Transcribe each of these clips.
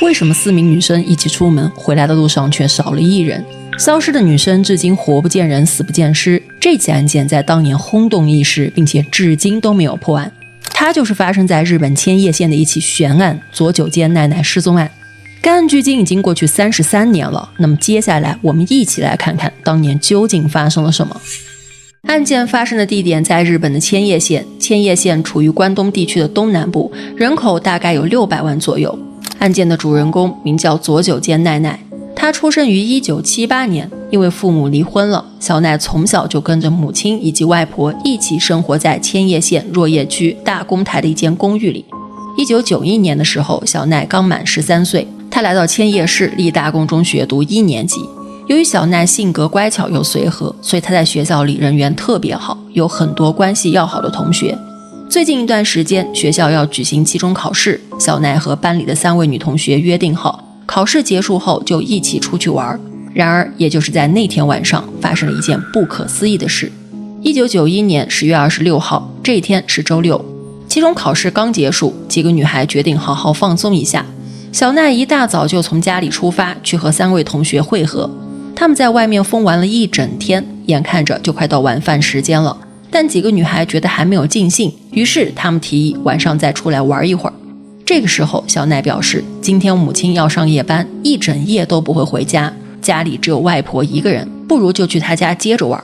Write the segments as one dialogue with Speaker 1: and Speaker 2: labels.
Speaker 1: 为什么4名女生一起出门，回来的路上却少了1人？消失的女生至今活不见人，死不见尸。这起案件在当年轰动一时，并且至今都没有破案。它就是发生在日本千叶县的一起悬案——佐久间奈奈失踪案。该案距今已经过去33年了。那么接下来我们一起来看看当年究竟发生了什么。案件发生的地点在日本的千叶县，千叶县处于关东地区的东南部，人口大概有600万左右。案件的主人公名叫佐久间奈奈，她出生于1978年，因为父母离婚了，小奈从小就跟着母亲以及外婆一起生活在千叶县若叶区大宫台的一间公寓里。1991年的时候，小奈刚满13岁，她来到千叶市立大宫中学读1年级。由于小奈性格乖巧又随和，所以她在学校里人缘特别好，有很多关系要好的同学。最近一段时间，学校要举行期中考试，小奈和班里的3位女同学约定好，考试结束后就一起出去玩。然而，也就是在那天晚上，发生了一件不可思议的事。1991年10月26号，这一天是周六，期中考试刚结束，几个女孩决定好好放松一下。小奈一大早就从家里出发，去和3位同学会合。他们在外面疯玩了一整天，眼看着就快到晚饭时间了。但几个女孩觉得还没有尽兴，于是她们提议晚上再出来玩一会儿。这个时候，小奈表示，今天母亲要上夜班，一整夜都不会回家，家里只有外婆一个人，不如就去她家接着玩。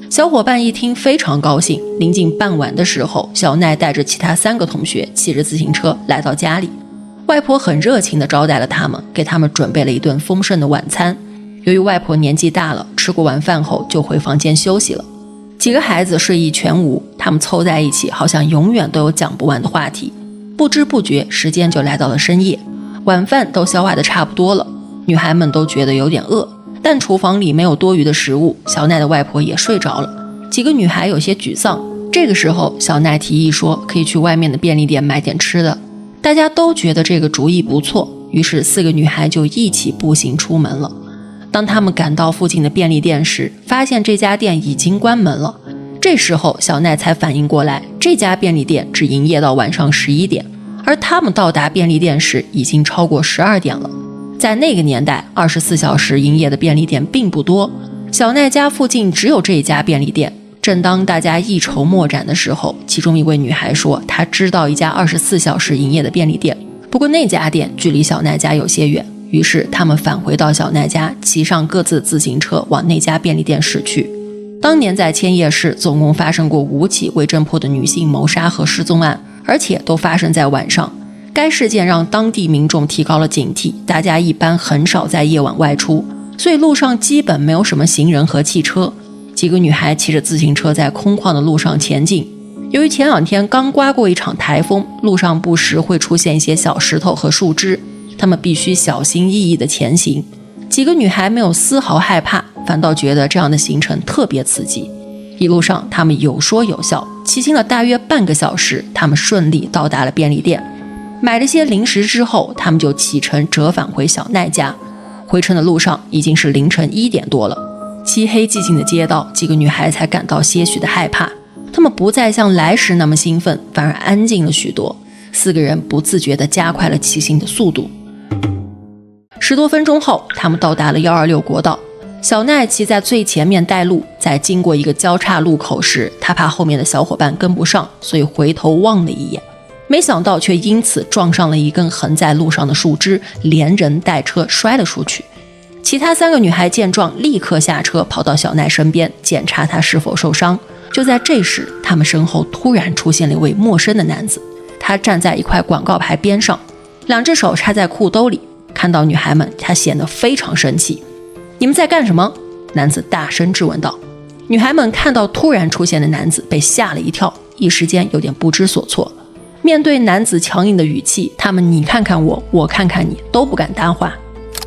Speaker 1: 小伙伴一听非常高兴，临近傍晚的时候，小奈带着其他3个同学骑着自行车来到家里。外婆很热情地招待了他们，给他们准备了一顿丰盛的晚餐。由于外婆年纪大了，吃过晚饭后就回房间休息了。几个孩子睡意全无，他们凑在一起，好像永远都有讲不完的话题。不知不觉，时间就来到了深夜，晚饭都消化的差不多了，女孩们都觉得有点饿，但厨房里没有多余的食物，小奈的外婆也睡着了。几个女孩有些沮丧，这个时候，小奈提议说可以去外面的便利店买点吃的。大家都觉得这个主意不错，于是4个女孩就一起步行出门了。当他们赶到附近的便利店时，发现这家店已经关门了。这时候小奈才反应过来，这家便利店只营业到晚上11点，而他们到达便利店时已经超过12点了。在那个年代，24小时营业的便利店并不多，小奈家附近只有这一家便利店。正当大家一筹莫展的时候，其中一位女孩说她知道一家24小时营业的便利店，不过那家店距离小奈家有些远。于是他们返回到小奈家，骑上各自的自行车往那家便利店驶去。当年在千叶市总共发生过5起未侦破的女性谋杀和失踪案，而且都发生在晚上。该事件让当地民众提高了警惕，大家一般很少在夜晚外出，所以路上基本没有什么行人和汽车。几个女孩骑着自行车在空旷的路上前进。由于前2天刚刮过一场台风，路上不时会出现一些小石头和树枝，她们必须小心翼翼地前行。几个女孩没有丝毫害怕，反倒觉得这样的行程特别刺激。一路上她们有说有笑，骑行了大约半个小时，她们顺利到达了便利店，买了些零食之后，她们就启程折返回小奈家。回程的路上已经是凌晨1点多了，漆黑寂静的街道，几个女孩才感到些许的害怕。她们不再像来时那么兴奋，反而安静了许多。4个人不自觉地加快了骑行的速度。10多分钟后，他们到达了126国道。小奈骑在最前面带路，在经过一个交叉路口时，他怕后面的小伙伴跟不上，所以回头望了一眼，没想到却因此撞上了一根横在路上的树枝，连人带车摔了出去。其他3个女孩见状，立刻下车跑到小奈身边，检查她是否受伤。就在这时，他们身后突然出现了一位陌生的男子，他站在一块广告牌边上，2只手插在裤兜里。看到女孩们，他显得非常生气。你们在干什么？男子大声质问道。女孩们看到突然出现的男子，被吓了一跳，一时间有点不知所措。面对男子强硬的语气，他们你看看我，我看看你，都不敢搭话。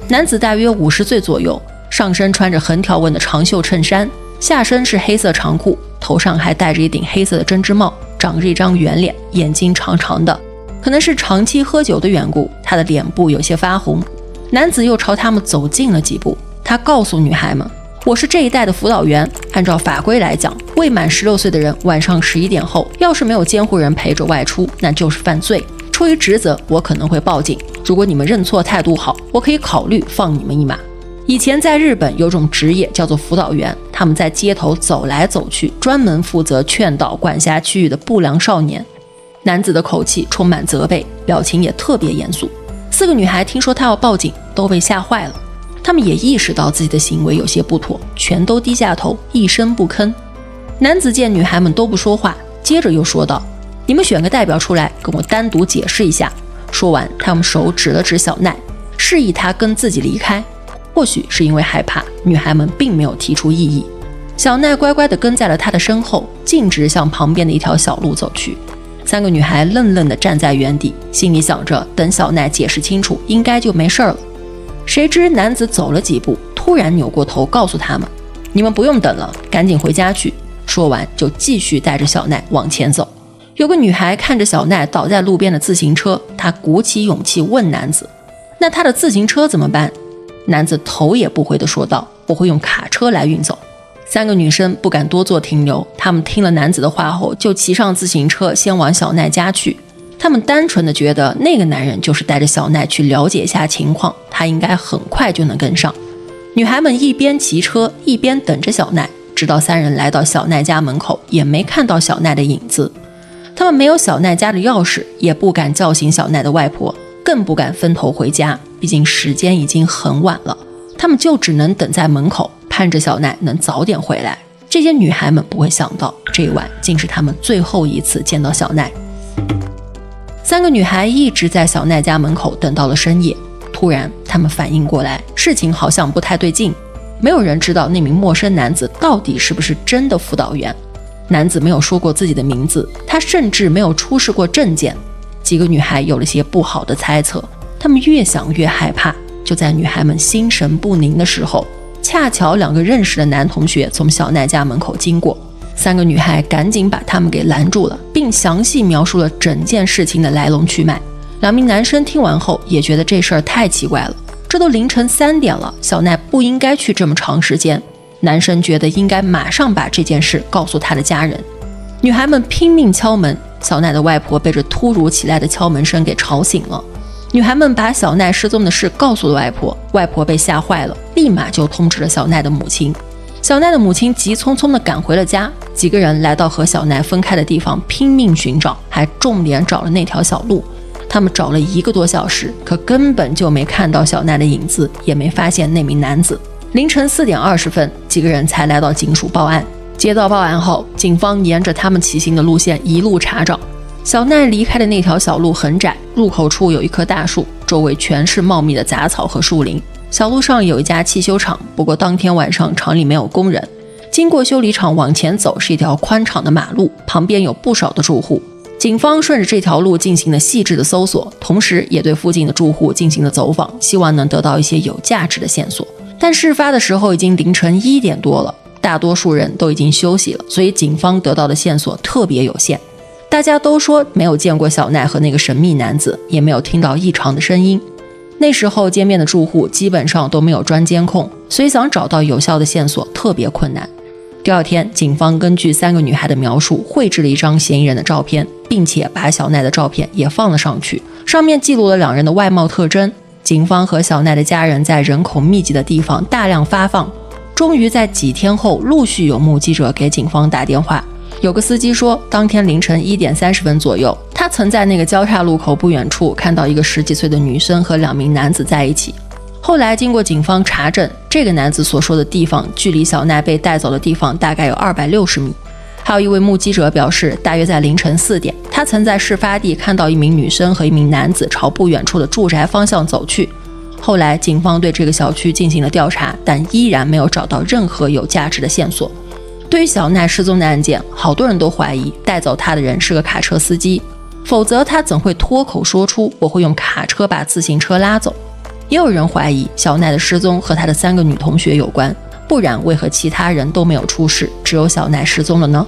Speaker 1: 男子大约50岁左右，上身穿着横条纹的长袖衬衫，下身是黑色长裤，头上还戴着一顶黑色的针织帽，长着一张圆脸，眼睛长长的，可能是长期喝酒的缘故，他的脸部有些发红。男子又朝他们走近了几步，他告诉女孩们，我是这一带的辅导员，按照法规来讲，未满16岁的人晚上11点后要是没有监护人陪着外出，那就是犯罪，出于职责我可能会报警，如果你们认错态度好，我可以考虑放你们一马。以前在日本有种职业叫做辅导员，他们在街头走来走去，专门负责劝导管辖区域的不良少年。男子的口气充满责备，表情也特别严肃。4个女孩听说他要报警，都被吓坏了。他们也意识到自己的行为有些不妥，全都低下头，一声不吭。男子见女孩们都不说话，接着又说道：“你们选个代表出来，跟我单独解释一下。”说完，他用手指了指小奈，示意她跟自己离开。或许是因为害怕，女孩们并没有提出异议。小奈乖乖地跟在了他的身后，径直向旁边的一条小路走去。3个女孩愣愣地站在原地，心里想着等小奈解释清楚，应该就没事了。谁知男子走了几步，突然扭过头告诉他们：“你们不用等了，赶紧回家去。”说完就继续带着小奈往前走。有个女孩看着小奈倒在路边的自行车，她鼓起勇气问男子：“那她的自行车怎么办？”男子头也不回地说道：“我会用卡车来运走。”3个女生不敢多做停留，她们听了男子的话后，就骑上自行车先往小奈家去。她们单纯的觉得那个男人就是带着小奈去了解一下情况，他应该很快就能跟上。女孩们一边骑车一边等着小奈，直到3人来到小奈家门口，也没看到小奈的影子。他们没有小奈家的钥匙，也不敢叫醒小奈的外婆，更不敢分头回家，毕竟时间已经很晚了。他们就只能等在门口，盼着小奈能早点回来。这些女孩们不会想到，这一晚竟是她们最后一次见到小奈。3个女孩一直在小奈家门口等到了深夜，突然她们反应过来，事情好像不太对劲。没有人知道那名陌生男子到底是不是真的辅导员。男子没有说过自己的名字，他甚至没有出示过证件。几个女孩有了些不好的猜测，她们越想越害怕。就在女孩们心神不宁的时候，恰巧2个认识的男同学从小奈家门口经过。3个女孩赶紧把他们给拦住了，并详细描述了整件事情的来龙去脉。2名男生听完后也觉得这事儿太奇怪了，这都凌晨3点了，小奈不应该去这么长时间。男生觉得应该马上把这件事告诉他的家人。女孩们拼命敲门，小奈的外婆被这突如其来的敲门声给吵醒了。女孩们把小奈失踪的事告诉了外婆，外婆被吓坏了，立马就通知了小奈的母亲。小奈的母亲急匆匆地赶回了家，几个人来到和小奈分开的地方拼命寻找，还重点找了那条小路。他们找了1个多小时，可根本就没看到小奈的影子，也没发现那名男子。凌晨4点20分，几个人才来到警署报案。接到报案后，警方沿着他们骑行的路线一路查找。小奈离开的那条小路很窄，入口处有一棵大树，周围全是茂密的杂草和树林。小路上有一家汽修厂，不过当天晚上厂里没有工人。经过修理厂往前走是一条宽敞的马路，旁边有不少的住户。警方顺着这条路进行了细致的搜索，同时也对附近的住户进行了走访，希望能得到一些有价值的线索。但事发的时候已经凌晨1点多了，大多数人都已经休息了，所以警方得到的线索特别有限。大家都说没有见过小奈和那个神秘男子，也没有听到异常的声音。那时候街边的住户基本上都没有装监控，所以想找到有效的线索特别困难。第2天，警方根据3个女孩的描述绘制了一张嫌疑人的照片，并且把小奈的照片也放了上去，上面记录了2人的外貌特征。警方和小奈的家人在人口密集的地方大量发放，终于在几天后陆续有目击者给警方打电话。有个司机说，当天凌晨1点30分左右，他曾在那个交叉路口不远处看到一个10几岁的女生和2名男子在一起。后来经过警方查证，这个男子所说的地方距离小奈被带走的地方大概有260米。还有一位目击者表示，大约在凌晨4点，他曾在事发地看到一名女生和一名男子朝不远处的住宅方向走去。后来警方对这个小区进行了调查，但依然没有找到任何有价值的线索。对于小奈失踪的案件，好多人都怀疑带走她的人是个卡车司机，否则他怎会脱口说出我会用卡车把自行车拉走。也有人怀疑小奈的失踪和她的3个女同学有关，不然为何其他人都没有出事，只有小奈失踪了呢？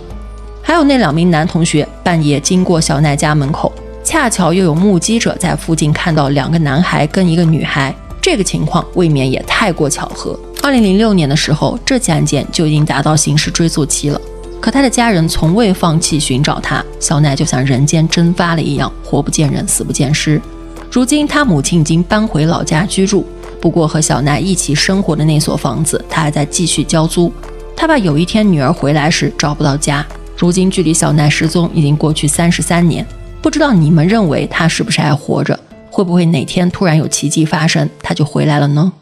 Speaker 1: 还有那2名男同学半夜经过小奈家门口，恰巧又有目击者在附近看到2个男孩跟1个女孩，这个情况未免也太过巧合。2006年的时候，这起案件就已经达到刑事追诉期了，可他的家人从未放弃寻找他，小奈就像人间蒸发了一样，活不见人，死不见尸。如今他母亲已经搬回老家居住，不过和小奈一起生活的那所房子他还在继续交租。他怕有一天女儿回来时找不到家。如今距离小奈失踪已经过去33年，不知道你们认为他是不是还活着？会不会哪天突然有奇迹发生，他就回来了呢？